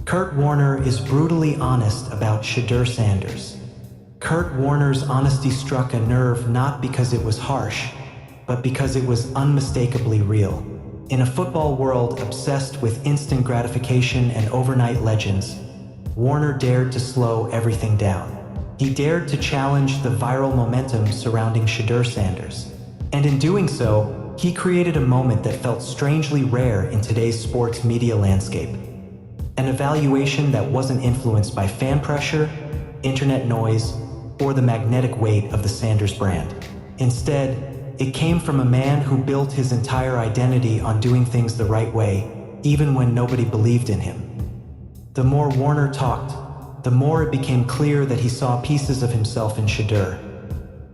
Kurt Warner is brutally honest about SHEDEUR Sanders. Kurt Warner's honesty struck a nerve not because it was harsh, but because it was unmistakably real. In a football world obsessed with instant gratification and overnight legends, Warner dared to slow everything down. He dared to challenge the viral momentum surrounding SHEDEUR Sanders. And in doing so, he created a moment that felt strangely rare in today's sports media landscape. An evaluation that wasn't influenced by fan pressure, internet noise, or the magnetic weight of the Sanders brand. Instead, it came from a man who built his entire identity on doing things the right way, even when nobody believed in him. The more Warner talked, the more it became clear that he saw pieces of himself in SHEDEUR.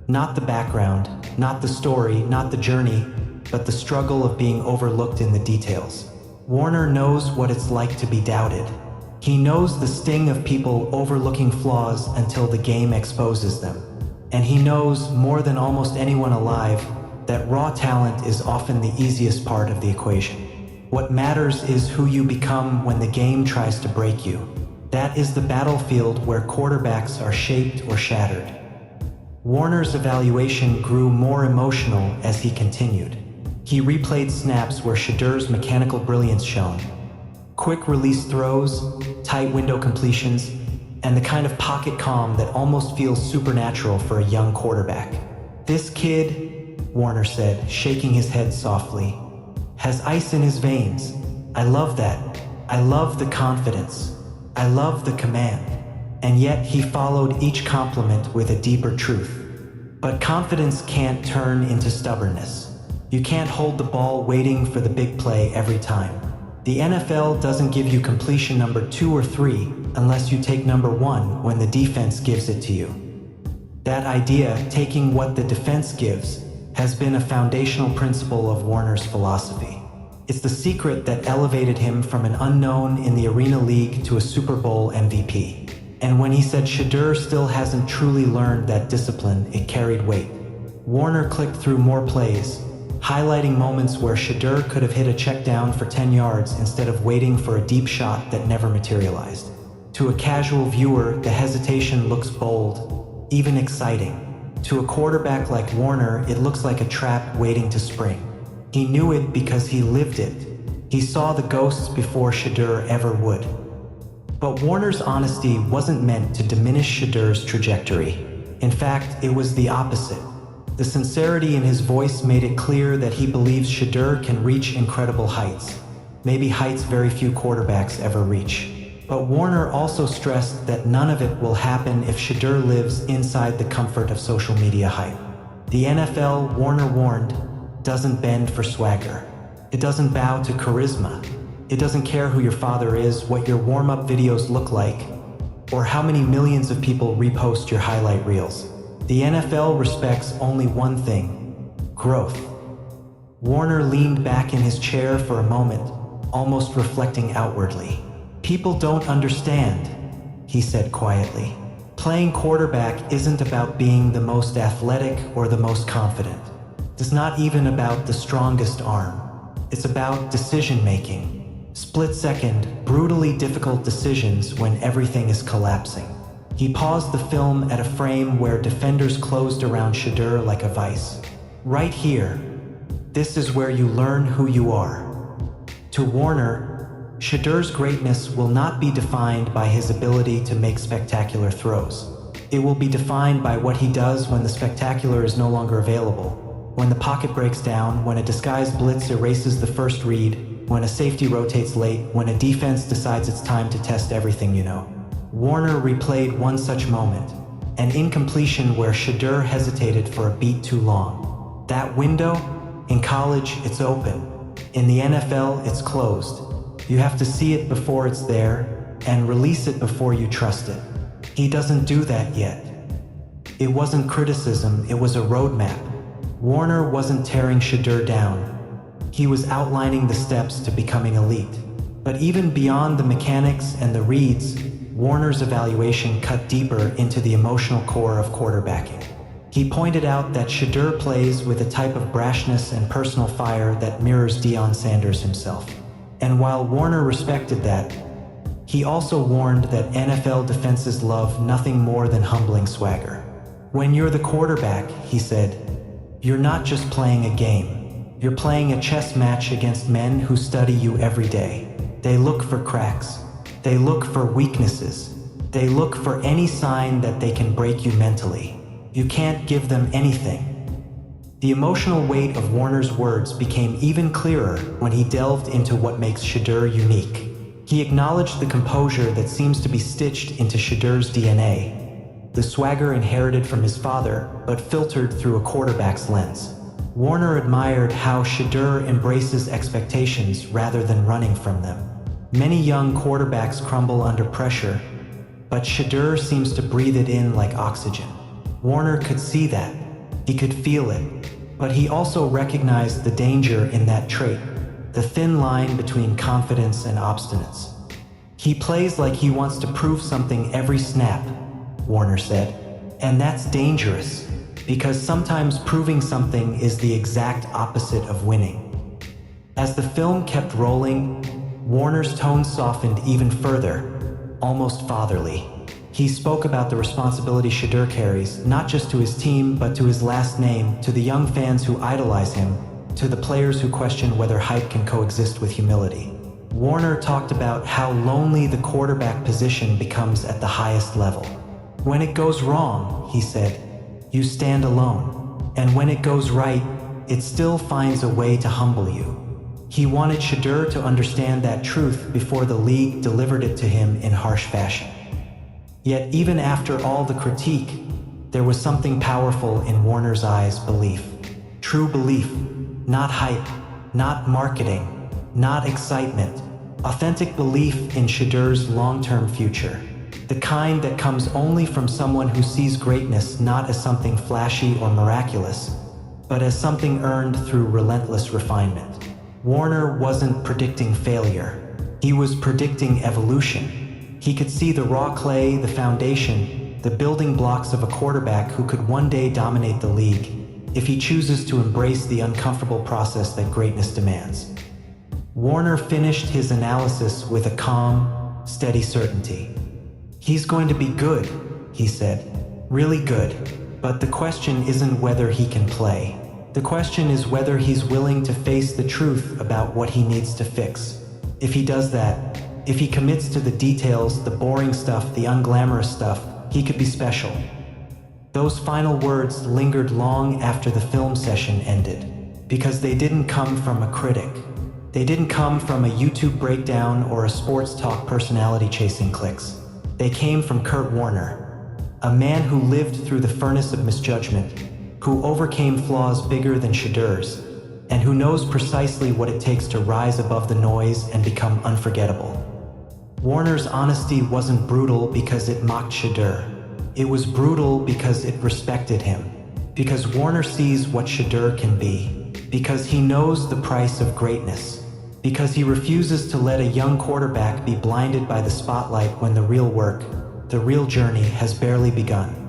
Not the background, not the story, not the journey, but the struggle of being overlooked in the details. Warner knows what it's like to be doubted. He knows the sting of people overlooking flaws until the game exposes them. And he knows, more than almost anyone alive, that raw talent is often the easiest part of the equation. What matters is who you become when the game tries to break you. That is the battlefield where quarterbacks are shaped or shattered. Warner's evaluation grew more emotional as he continued. He replayed snaps where SHEDEUR's mechanical brilliance shone. Quick release throws, tight window completions, and the kind of pocket calm that almost feels supernatural for a young quarterback. This kid, Warner said, shaking his head softly, has ice in his veins. I love that. I love the confidence. I love the command. And yet he followed each compliment with a deeper truth. But confidence can't turn into stubbornness. You can't hold the ball waiting for the big play every time. The NFL doesn't give you completion number 2 or 3 unless you take number 1 when the defense gives it to you. That idea, taking what the defense gives, has been a foundational principle of Warner's philosophy. It's the secret that elevated him from an unknown in the Arena League to a Super Bowl MVP. And when he said SHEDEUR still hasn't truly learned that discipline, it carried weight. Warner clicked through more plays, highlighting moments where SHEDEUR could have hit a check down for 10 yards instead of waiting for a deep shot that never materialized. To a casual viewer, the hesitation looks bold, even exciting. To a quarterback like Warner, it looks like a trap waiting to spring. He knew it because he lived it. He saw the ghosts before SHEDEUR ever would. But Warner's honesty wasn't meant to diminish SHEDEUR's trajectory. In fact, it was the opposite. The sincerity in his voice made it clear that he believes SHEDEUR can reach incredible heights, maybe heights very few quarterbacks ever reach. But Warner also stressed that none of it will happen if SHEDEUR lives inside the comfort of social media hype. The NFL, Warner warned, doesn't bend for swagger. It doesn't bow to charisma. It doesn't care who your father is, what your warm-up videos look like, or how many millions of people repost your highlight reels. The NFL respects only one thing: growth. Warner leaned back in his chair for a moment, almost reflecting outwardly. People don't understand, he said quietly. Playing quarterback isn't about being the most athletic or the most confident. It's not even about the strongest arm. It's about decision-making. Split-second, brutally difficult decisions when everything is collapsing. He paused the film at a frame where defenders closed around SHEDEUR like a vice. Right here, this is where you learn who you are. To Warner, SHEDEUR's greatness will not be defined by his ability to make spectacular throws. It will be defined by what he does when the spectacular is no longer available. When the pocket breaks down, when a disguised blitz erases the first read, when a safety rotates late, when a defense decides it's time to test everything you know. Warner replayed one such moment, an incompletion where SHEDEUR hesitated for a beat too long. That window? In college, it's open. In the NFL, it's closed. You have to see it before it's there, and release it before you trust it. He doesn't do that yet. It wasn't criticism, it was a roadmap. Warner wasn't tearing SHEDEUR down. He was outlining the steps to becoming elite. But even beyond the mechanics and the reads, Warner's evaluation cut deeper into the emotional core of quarterbacking. He pointed out that SHEDEUR plays with a type of brashness and personal fire that mirrors Deion Sanders himself. And while Warner respected that, He also warned that NFL defenses love nothing more than humbling swagger. When you're the quarterback, he said, you're not just playing a game. You're playing a chess match against men who study you every day. They look for cracks. They look for weaknesses. They look for any sign that they can break you mentally. You can't give them anything. The emotional weight of Warner's words became even clearer when he delved into what makes SHEDEUR unique. He acknowledged the composure that seems to be stitched into SHEDEUR's DNA, the swagger inherited from his father, but filtered through a quarterback's lens. Warner admired how SHEDEUR embraces expectations rather than running from them. Many young quarterbacks crumble under pressure, but SHEDEUR seems to breathe it in like oxygen. Warner could see that. He could feel it. But he also recognized the danger in that trait, the thin line between confidence and obstinance. He plays like he wants to prove something every snap, Warner said. And that's dangerous, because sometimes proving something is the exact opposite of winning. As the film kept rolling, Warner's tone softened even further, almost fatherly. He spoke about the responsibility SHEDEUR carries, not just to his team, but to his last name, to the young fans who idolize him, to the players who question whether hype can coexist with humility. Warner talked about how lonely the quarterback position becomes at the highest level. When it goes wrong, he said, you stand alone. And when it goes right, it still finds a way to humble you. He wanted SHEDEUR to understand that truth before the league delivered it to him in harsh fashion. Yet even after all the critique, there was something powerful in Warner's eyes: belief. True belief, not hype, not marketing, not excitement. Authentic belief in SHEDEUR's long-term future. The kind that comes only from someone who sees greatness not as something flashy or miraculous, but as something earned through relentless refinement. Warner wasn't predicting failure. He was predicting evolution. He could see the raw clay, the foundation, the building blocks of a quarterback who could one day dominate the league, if he chooses to embrace the uncomfortable process that greatness demands. Warner finished his analysis with a calm, steady certainty. He's going to be good, he said. Really good. But the question isn't whether he can play. The question is whether he's willing to face the truth about what he needs to fix. If he does that, if he commits to the details, the boring stuff, the unglamorous stuff, he could be special. Those final words lingered long after the film session ended, because they didn't come from a critic. They didn't come from a YouTube breakdown or a sports talk personality chasing clicks. They came from Kurt Warner, a man who lived through the furnace of misjudgment, who overcame flaws bigger than SHEDEUR's, and who knows precisely what it takes to rise above the noise and become unforgettable. Warner's honesty wasn't brutal because it mocked SHEDEUR. It was brutal because it respected him. Because Warner sees what SHEDEUR can be. Because he knows the price of greatness. Because he refuses to let a young quarterback be blinded by the spotlight when the real work, the real journey has barely begun.